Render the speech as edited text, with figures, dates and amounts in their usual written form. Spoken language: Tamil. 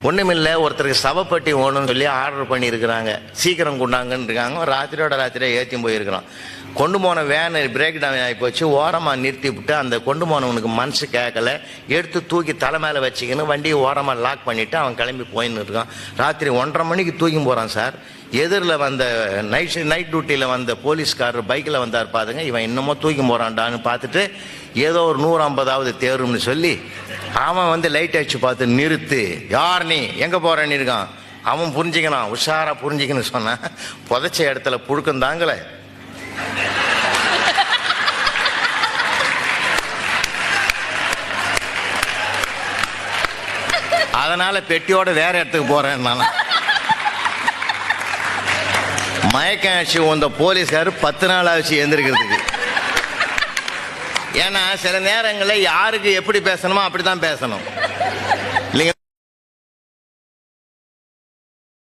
ஒன்றுமில்லை, ஒருத்தருக்கு சவப்பட்டி ஓணும்னு சொல்லி ஆர்டர் பண்ணியிருக்கிறாங்க. சீக்கிரம் கொண்டாங்கன்னு இருக்காங்க. ராத்திரியோட ராத்திரியாக ஏற்றி போயிருக்கிறான். கொண்டு போன வேன் பிரேக் டவுன் ஆகி போச்சு. ஓரமாக நிறுத்தி விட்டு அந்த கொண்டு போனவனுக்கு மனசு கேட்கல, எடுத்து தூக்கி தலை மேலே வச்சுக்கின்னு வண்டியை ஓரமாக லாக் பண்ணிவிட்டு அவன் கிளம்பி போயின்னு இருக்கான். ராத்திரி 1:30 மணிக்கு தூக்கி போகிறான் சார். எதிரில் வந்த நைட் டியூட்டியில் வந்த போலீஸ்காரர் பைக்கில் வந்தார் பாருங்க. இவன் இன்னமும் தூக்கி போகிறான்டான்னு பார்த்துட்டு ஏதோ ஒரு 150வது தேரும்னு சொல்லி அவன் லைட் அடிச்சு பார்த்து நிறுத்து, யார் நீ, எங்கே போகிறேன்னு இருக்கான். அவன் புரிஞ்சிக்கணும், உஷாராக புரிஞ்சிக்கணும் சொன்னான். புதைச்ச இடத்துல புழுக்கம் தாங்களே. அதனால பெட்டியோட வேற இடத்துக்கு போறேன் நான். மயக்கம் ஆச்சு வந்த போலீஸ்கார் 10 நாள் ஆச்சு எழுந்திருக்கிறதுக்கு. ஏன்னா சில நேரங்களில் யாருக்கு எப்படி பேசணுமோ அப்படிதான் பேசணும்.